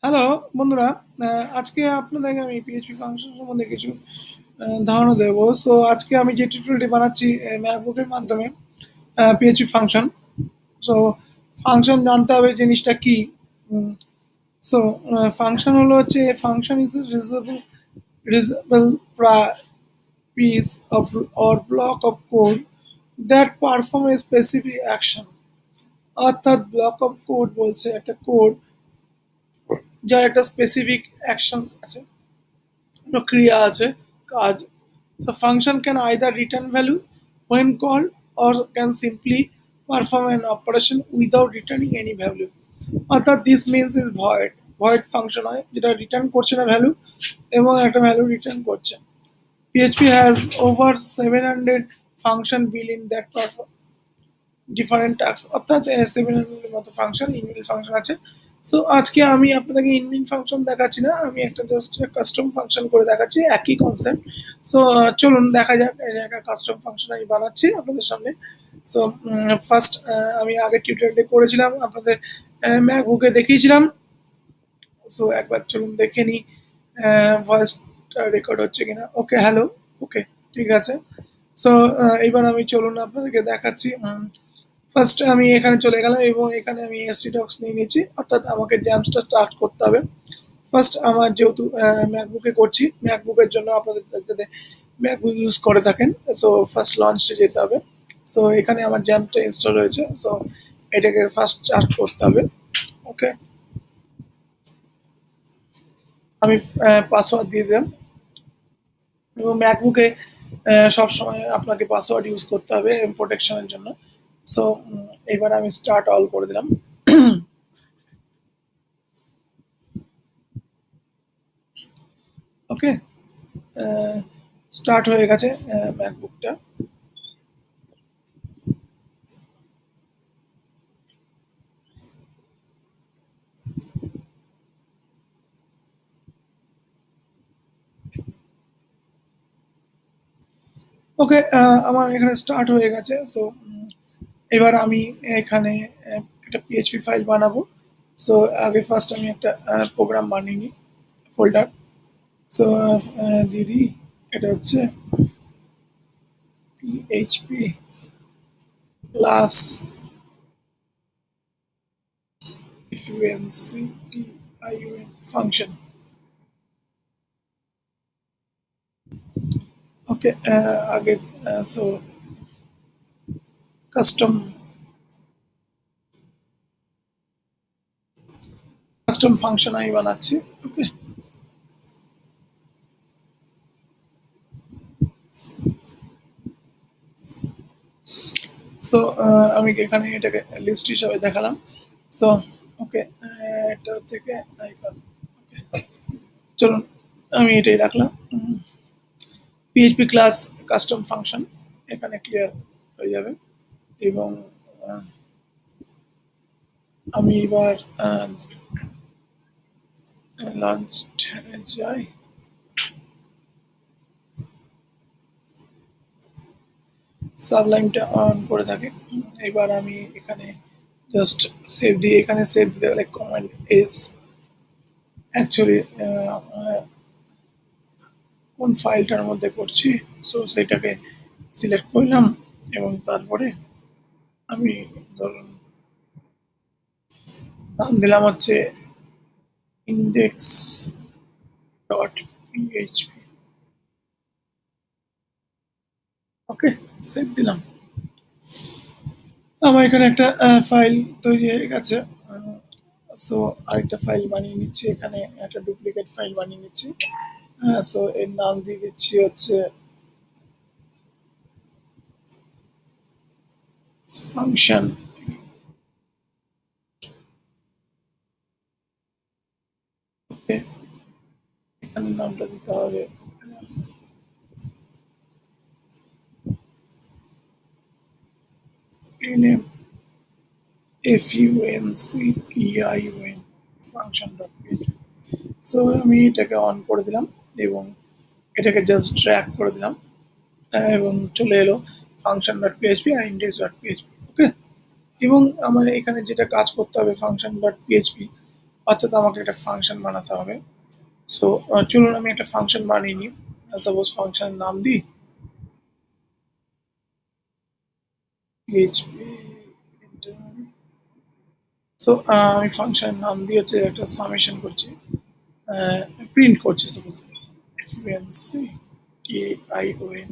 Hello বন্ধুরা, আজকে আপনাদেরকে আমি পিএইচপি ফাংশন সম্বন্ধে কিছু ধারণা দেবো। সো আজকে আমি যে টিউটোরিয়ালটি বানাচ্ছি ম্যাকবুকের মাধ্যমে পিএইচপি ফাংশন। সো ফাংশন জানতে হবে জিনিসটা কি। সো ফাংশন হলো হচ্ছে function is reasonable piece of or block of code that perform a specific action। অর্থাৎ ব্লক অফ কোড বলছে একটা কোড যার একটা স্পেসিফিক অ্যাকশনস আছে, প্রক্রিয়া আছে, কাজ। So function can either return value when called or can simply perform an operation without returning any value। অর্থাৎ this means is void function হয় যেটা রিটার্ন করছে না ভ্যালু এবং একটা ভ্যালু রিটার্ন করছে। PHP has over 700 function built in that perform different task, অর্থাৎ 700 এর মতো ফাংশন ইনবিল্ট ফাংশন আছে। সো আজকে আমি আপনাদেরকে ইনবিল্ট ফাংশন দেখাচ্ছি না, আমি একটা জাস্ট কাস্টম ফাংশন করে দেখাচ্ছি, একই কনসেপ্ট। সো চলুন দেখা যাক একটা কাস্টম ফাংশন আমি বানাচ্ছি আপনাদের সামনে। সো ফার্স্ট আমি আগে টিউটোরিয়ালটি করেছিলাম, আপনাদের ম্যাকবুকে দেখিয়েছিলাম। সো একবার চলুন দেখে নিই ভয়েসটা রেকর্ড হচ্ছে কিনা। ওকে, হ্যালো, ওকে, ঠিক আছে। সো এইবার আমি চলুন আপনাদেরকে দেখাচ্ছি। ফার্স্ট আমি এখানে চলে গেলাম এবং এখানে আমি এসটি ডক্স নিয়ে নিয়েছি, অর্থাৎ আমাকে জ্যামসটা স্টার্ট করতে হবে। ফার্স্ট আমার যেহেতু ম্যাকবুকে করছি, ম্যাকবুকের জন্য আপনাদের যাতে ম্যাকবুক ইউজ করে থাকেন, সো ফার্স্ট লঞ্চে যেতে হবে। সো এখানে আমার জ্যামটা ইনস্টল হয়েছে, সো এটাকে ফার্স্ট স্টার্ট করতে হবে। ওকে, আমি পাসওয়ার্ড দিয়ে দিলাম এবং ম্যাকবুকে সবসময় আপনাকে পাসওয়ার্ড ইউজ করতে হবে প্রোটেকশনের জন্য। সো এবার আমি স্টার্ট অল করে দিলাম। ওকে, স্টার্ট হয়ে গেছে ম্যাকবুকটা। ওকে, আমার এখানে স্টার্ট হয়ে গেছে। সো এবার আমি এখানে একটা পিএইচপি ফাইল বানাবো। সো আগে ফার্স্ট আমি একটা প্রোগ্রাম বানিয়ে নিই, ফোল্ডার। সো দিদি, এটা হচ্ছে পিএইচপি ক্লাস ফাংশন। ওকে, আগে সো কাস্টম কাস্টম ফাংশন আমি বানাচ্ছি। ওকে, সো আমি এখানে এটাকে লিস্ট হিসাবে দেখালাম। সো ওকে, এটা থেকে ওকে, চলুন আমি এটাই রাখলাম। পিএইচপি ক্লাস কাস্টম ফাংশন এখানে ক্লিয়ার হয়ে যাবে এবং আমি এবার লঞ্চ যাই। সাবলাইমটা অন করে থাকে। এবার আমি এখানে জাস্ট সেভ দিয়ে, এখানে সেভ দিতে গেলে কমান্ড এস। অ্যাকচুয়ালি কোন ফাইলটার মধ্যে করছি, সো সেটাকে সিলেক্ট করলাম এবং তারপরে আমি ধরুন নাম দিলাম হচ্ছে ইন্ডেক্স ডট পিএইচপি। ওকে, সেভ দিলাম। আমার এখানে একটা ফাইল তৈরি হয়ে গেছে। সো আরেকটা ফাইল বানিয়ে নিচ্ছি, এখানে একটা ডুপ্লিকেট ফাইল বানিয়ে নিচ্ছি। সো এর নাম দিয়ে দিচ্ছি হচ্ছে ফাংশন। ওকে, এখানে নামটা দিতে হবে name funcpion function.php। সো আমি এটাকে অন করে দিলাম এবং এটাকে জাস্ট ট্র্যাক করে দিলাম এবং চলে এলো ফাংশন ডট পিএইচপি আর ইন্ডেক্স ডট পিএইচপি। ওকে, এবং আমার এখানে যেটা কাজ করতে হবে ফাংশন ডট পিএইচপি, অর্থাৎ আমাকে একটা ফাংশন বানাতে হবে। সো চলুন আমি একটা ফাংশন বানিয়ে নিই। সাপোজ ফাংশনের নাম দিই PHP। সো আমি ফাংশনের নাম দিয়ে হচ্ছে একটা সামেশন করছি, প্রিন্ট করছি সাপোজ ফ্রিকোয়েন্সি TION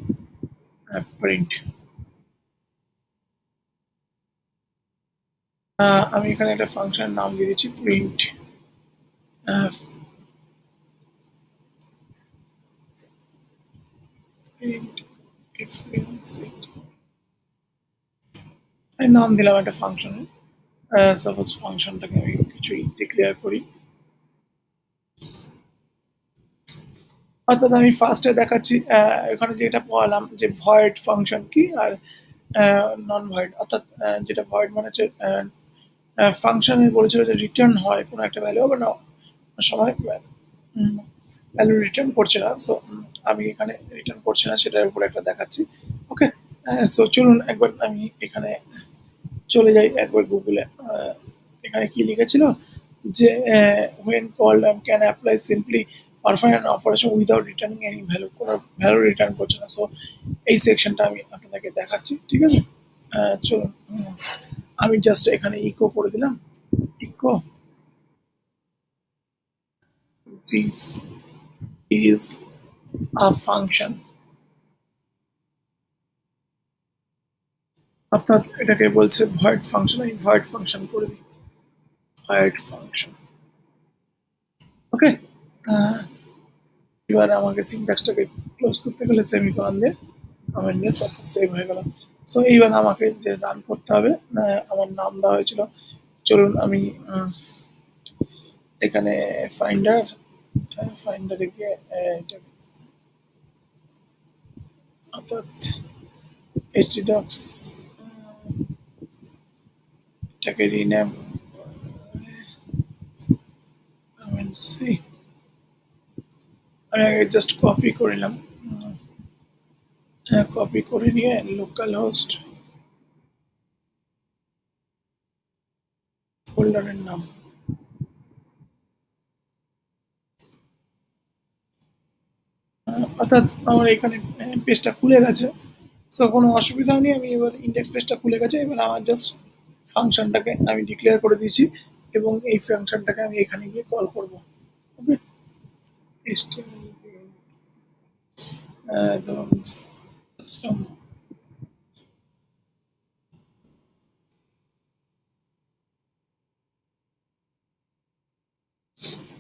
প্রিন্ট। আমি এখানে একটা ফাংশনের নাম দিয়ে দিচ্ছি প্রিন্ট প্রিন্ট ফ্রিকোয়েন্সি, নাম দিলাম একটা ফাংশনের। সাপোজ ফাংশনটাকে আমি কিছুই ডিক্লেয়ার করি। অর্থাৎ আমি ফার্স্টে দেখাচ্ছি এখানে যেটা পড়ালাম যে ভয়েড ফাংশন কি আর নন ভয়েড। অর্থাৎ যেটা ভয়েড মানে হচ্ছে ফাংশনে বলেছিল যে রিটার্ন হয় কোনো একটা ভ্যালু, বা না সময় ভ্যালু রিটার্ন করছে না। সো আমি এখানে রিটার্ন করছে না সেটার উপর একটা দেখাচ্ছি। ওকে, সো চলুন একবার আমি এখানে চলে যাই একবার গুগলে। এখানে কি লিখেছিল যে when called can apply simply perform an operation without returning any value, কোনো ভ্যালু রিটার্ন করছে না। সো এই সেকশনটা আমি আপনাদেরকে দেখাচ্ছি, ঠিক আছে? চলুন আমি জাস্ট এখানে ইকো করে দিলাম, echo this is a function। অর্থাৎ এটাকে বলছে ভয়েড ফাংশন, আমি ভয়েড ফাংশন করে দিই, ভয়েড ফাংশন। ওকে, এবার আমাকে সিনট্যাক্সটাকে ক্লোজ করতে গেলে সেমিকোলন দিয়ে কমেন্ট দিয়ে সব সেভ হয়ে গেল। সো এইবার আমাকে যে রান করতে হবে, আমার নাম দেওয়া হয়েছিল। চলুন আমি এখানে ফাইন্ডার, ফাইন্ডারে গিয়ে এটাকে অর্থাৎ এইচডক্স এটাকে রিনেম কমেন্ট সি, আমি আগে জাস্ট কপি করিলাম, কপি করে নিয়ে লোকাল হোস্ট ফোল্ডারের নাম, অর্থাৎ আমার এখানে পেজটা খুলে গেছে। সো কোনো অসুবিধা নেই, আমি এবার ইন্ডেক্স পেজটা খুলে গেছে। এবার আমার জাস্ট ফাংশনটাকে আমি ডিক্লেয়ার করে দিয়েছি এবং এই ফাংশনটাকে আমি এখানে গিয়ে কল করব। ওকে, ধরুন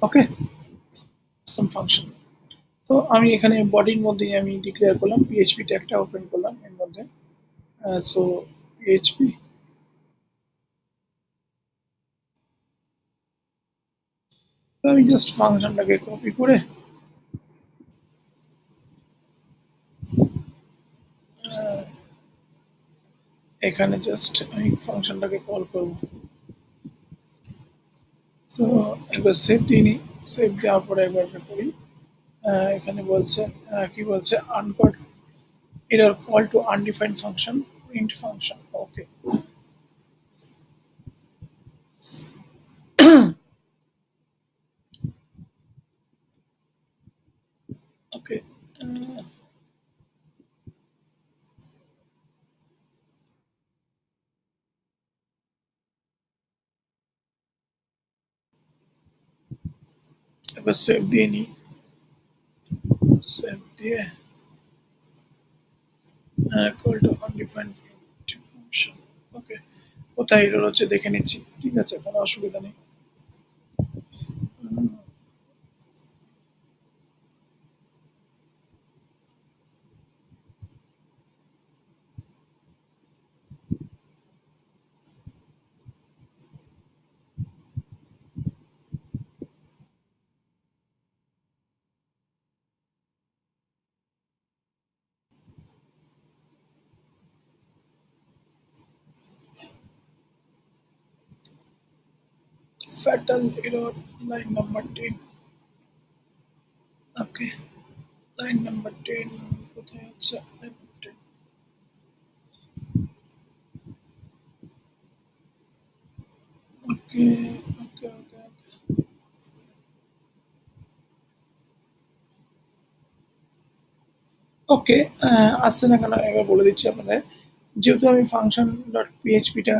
ওকে ফাংশন। তো আমি এখানে বডির মধ্যেই আমি ডিক্লেয়ার করলাম পিএইচপি ট্যাগটা ওপেন করলাম এর মধ্যে। সো পিএইচপি, আমি জাস্ট ফাংশনটাকে কপি করে এখানে জাস্ট আমি ফাংশনটাকে কল করব। সো একবার সেভ দিয়ে নিই, সেভ দেওয়ার পরে একবার এটা করি। এখানে বলছে কি বলছে uncaught error call to undefined function print function. Okay, okay, এবার সেভ দিয়ে নিই, সেভ দিয়ে call to undefined function. Okay, কোথায় এরর হচ্ছে দেখে নিচ্ছি, ঠিক আছে, কোনো অসুবিধা নেই। fatal error line number 10। ওকে, লাইন নাম্বার 10 কোথায় হচ্ছে? ওকে, ওকে, ওকে, ওকে, আসছে না কেন এবার বলে দিচ্ছি আপনাদের। যেহেতু আমি ফাংশন ডট পিএইচপিটা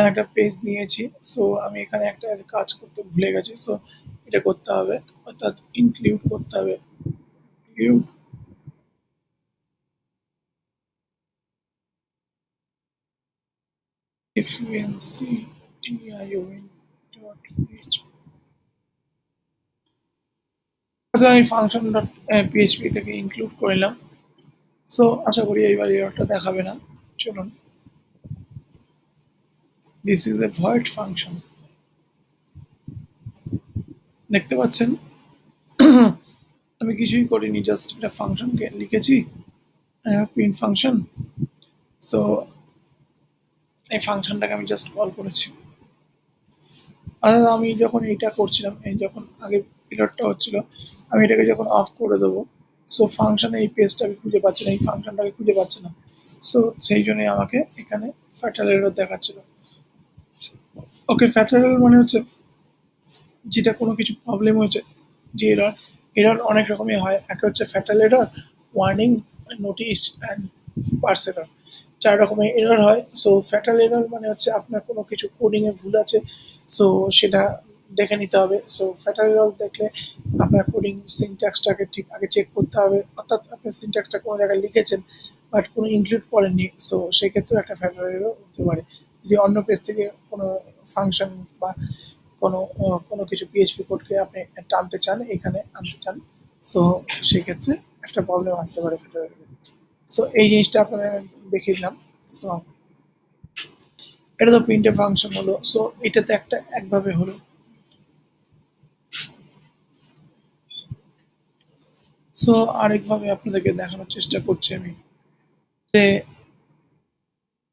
একটা পেজ নিয়েছি, সো আমি এখানে একটা কাজ করতে ভুলে গেছি। সো এটা করতে হবে, অর্থাৎ ইনক্লুড করতে হবে। ইনক্লুড function ডট পিএইচপি, অর্থাৎ আমি ফাংশন ডট পিএইচপিটাকে ইনক্লুড করলাম। সো আশা করি এইবার এররটা দেখাবে না। চলুন, this is a void function, দেখতে পাচ্ছেন আমি কিছুই করিনি, জাস্ট একটা ফাংশনকে লিখেছি, প্রিন্ট ফাংশন। সো এই ফাংশনটাকে আমি জাস্ট কল করেছি। আর আমি যখন এইটা করছিলাম, এই যখন আগে পিরিয়ডটা হচ্ছিল, আমি এটাকে যখন অফ করে দেবো, সো ফাংশনে এই পেজটাকে খুঁজে পাচ্ছে না, এই ফাংশনটাকে খুঁজে পাচ্ছে না। সো সেই জন্যই আমাকে এখানে ফ্যাটাল এরর দেখাচ্ছিল। ওকে, ফ্যাটাল এরর মানে হচ্ছে যেটা কোনো কিছু প্রবলেম হয়েছে, যে এরর, এরর অনেক রকমের হয়। একটা হচ্ছে fatal error, warning, notice and parse error, চার রকমের এরর হয়। সো ফ্যাটাল এরর মানে হচ্ছে আপনার কোনো কিছু কোডিংয়ে ভুল আছে, সো সেটা দেখে নিতে হবে। সো ফ্যাটাল এরর দেখলে আপনার কোডিং সিনট্যাক্সটাকে ঠিক আগে চেক করতে হবে, অর্থাৎ আপনি সিনট্যাক্সটা কোনো জায়গায় লিখেছেন বাট কোনো ইনক্লুড করেননি, সো সেক্ষেত্রে একটা ফ্যাটাল এরর হতে পারে। যদি অন্য পেজ থেকে কোনো ফাংশন বা কোনো কোনো কিছু পিএইচপি কোডকে আপনি টানতে চান, এখানে আনতে চান, সো সেক্ষেত্রে একটা প্রবলেম আসতে পারে ফ্যাটাল। সো এই জিনিসটা আপনারা দেখিয়ে দিলাম। সো এটা তো প্রিন্টে ফাংশন হলো, সো এটাতে একটা একভাবে হলো। সো আরেকভাবে আপনাদেরকে দেখানোর চেষ্টা করছি আমি, যে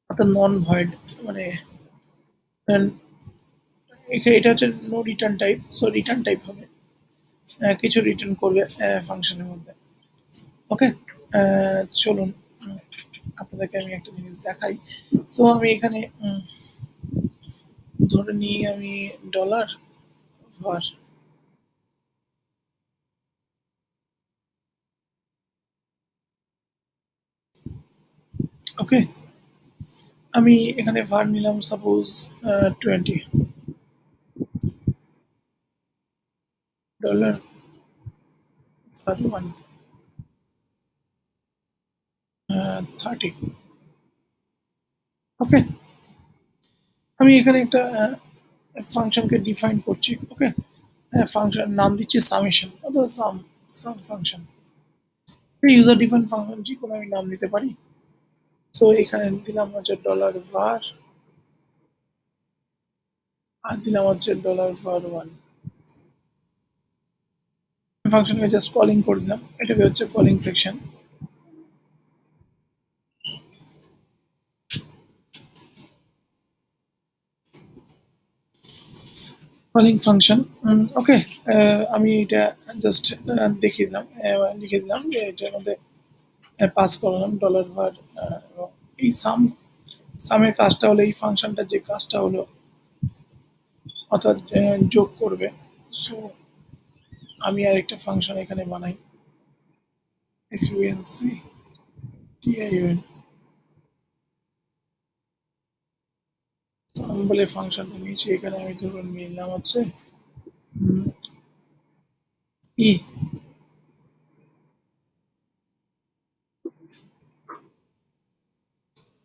অর্থাৎ নন ভয়েড মানে এটা হচ্ছে no return type. So return type হবে, কিছু রিটার্ন করবে ফাংশনের মধ্যে। ওকে, চলুন আপনাদেরকে আমি একটা জিনিস দেখাই। সো আমি এখানে ধরে নিই আমি ডলার var, ওকে, আমি এখানে var নিলাম সাপোজ 20, ডলার var 1 30। ওকে, আমি এখানে একটা ফাংশনকে ডিফাইন করছি। ওকে, ফাংশন নাম দিচ্ছি সামেশন অথবা সাম, সাম ফাংশন। ইউজার ডিফাইন ফাংশন যে কোনো আমি নাম দিতে পারি। সো এখানে দিলাম হচ্ছে ডলার var, আর দিলাম হচ্ছে ডলার var 1। ফাংশনকে জাস্ট কলিং করে দিলাম, এটাকে হচ্ছে কলিং সেকশন। কলিং ফাংশন, ওকে, আমি এটা জাস্ট দেখিয়ে দিলাম, লিখে দিলাম যে এটার মধ্যে পাস করলাম ডলার var, এবং এই সামের কাজটা হলো, এই ফাংশনটা যে কাজটা হলো অর্থাৎ যোগ করবে। সো আমি আরেকটা ফাংশন এখানে বানাই, func সাম বলে ফাংশনটা নিয়েছি। এখানে আমি ধরুন নিলাম হচ্ছে ই,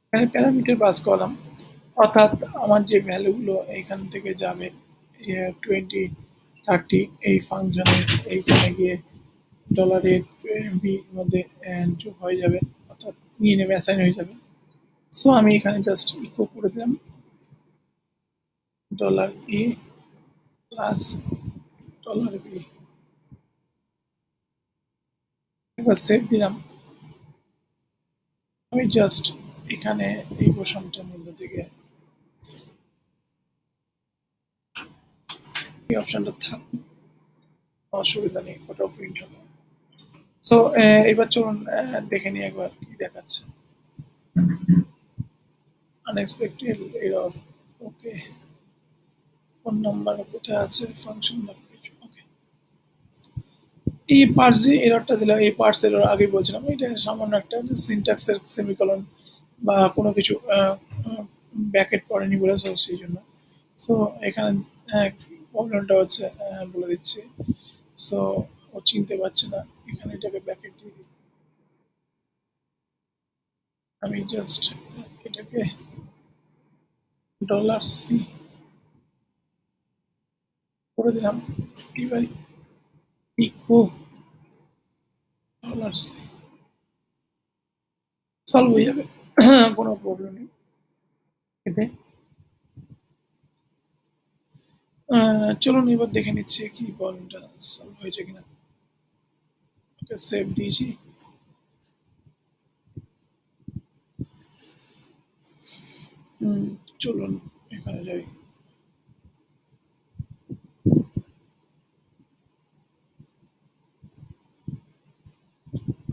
এখানে প্যারামিটার পাস করলাম, অর্থাৎ আমার যে ভ্যালুগুলো এইখান থেকে যাবে 20, 30, এই ফাংশনে এইখানে গিয়ে ডলারের বি মধ্যে যোগ হয়ে যাবে, অর্থাৎ নিয়ে নেবে, অ্যাসাইন হয়ে যাবে। সো আমি এখানে জাস্ট ইকো করে দিলাম ডলার এ প্লাস ডলার বি, একবার সেভ দিলাম। আমি জাস্ট এখানে এই পোর্শনটার মধ্যে থেকে এই অপশনটা থাক, অসুবিধা নেই, ওটাও প্রিন্ট হবে। সো এবার চলুন দেখে নিই একবার কি দেখাচ্ছে। আনএক্সপেক্টেড এরর, ওকে, ফোন নাম্বার কোথায় আছে, ফাংশন ওকে, এই পার্টস যে এররটা দিলাম, এই পার্টস এরর আগেই বলছিলাম, এটা সামান্য একটা সিনট্যাক্সের সেমিকলন বা কোনো কিছু ব্র্যাকেট পড়েনি বলে, সো সেই জন্য। সো এখানে প্রবলেমটা হচ্ছে, বলে দিচ্ছি। সো ও চিনতে পারছে না, এখানে এটাকে ব্র্যাকেট দিয়ে দিই। আমি জাস্ট এটাকে $C করে দিলাম। এবার ইকো $C সলভ হয়ে যাবে, কোনো প্রবলেম নেই এতে। চলুন এবার দেখে নিচ্ছি কি প্রবলেমটা সলভ হয়েছে কিনা। ওকে, সেভ দিয়েছি। চলুন এখানে যাই।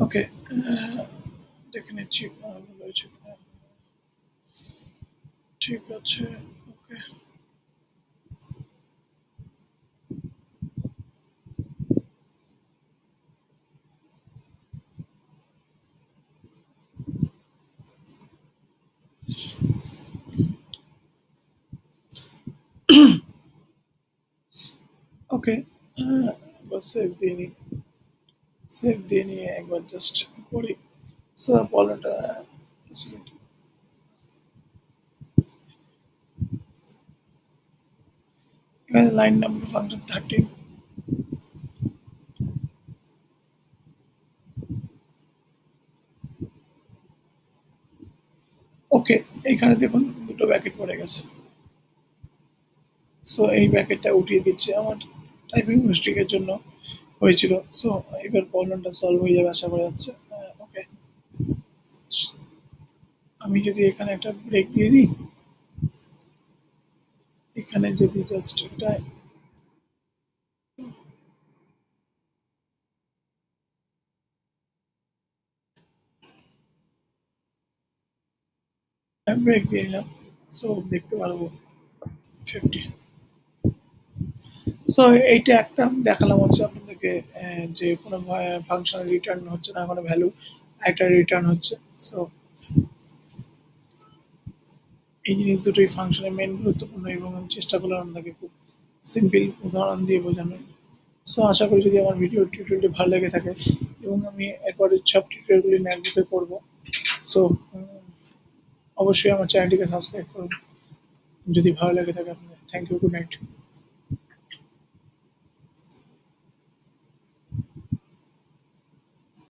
ওকে, দেখে নিচ্ছি ভালো হয়েছে কিনা। ঠিক আছে। ওকে, ওকে, এবার সেভ দিয়ে নিই। সেভ দিয়ে নিয়ে একবার জাস্ট করি। সো প্রবলেমটা এখানে লাইন নাম্বার ফাংশন 13। ওকে, এখানে দেখুন দুটো ব্যাকেট পড়ে গেছে। সো এই ব্যাকেটটা উঠিয়ে দিচ্ছে, আমার টাইপিং মিস্টেকের জন্য হয়েছিল। সো এবার প্রবলেমটা সলভ হয়ে যাবে আশা করা যাচ্ছে। ওকে, আমি যদি এখানে একটা ব্রেক দিয়ে দিই, এখানে যদি জাস্ট একটা ব্রেক দিয়ে নিলাম, সো দেখতে পারবো 50। সো এইটা একটা দেখালাম হচ্ছে আপনাদেরকে, যে কোনো ফাংশন রিটার্ন হচ্ছে না, কোনো ভ্যালু একটা রিটার্ন হচ্ছে। সো এই জিনিস দুটোই ফাংশনের মেন গুরুত্বপূর্ণ, এবং আমি চেষ্টা করলাম আপনাকে খুব সিম্পল উদাহরণ দিয়ে বোঝানোর। সো আশা করি যদি আমার ভিডিও টিউটোরিয়ালটি ভালো লেগে থাকে, এবং আমি এরপরে সব টিউটোরিয়ালগুলি ম্যাকবুকে করবো। সো অবশ্যই আমার চ্যানেলটিকে সাবস্ক্রাইব করুন যদি ভালো লেগে থাকে আপনাদের। Thank you, good night.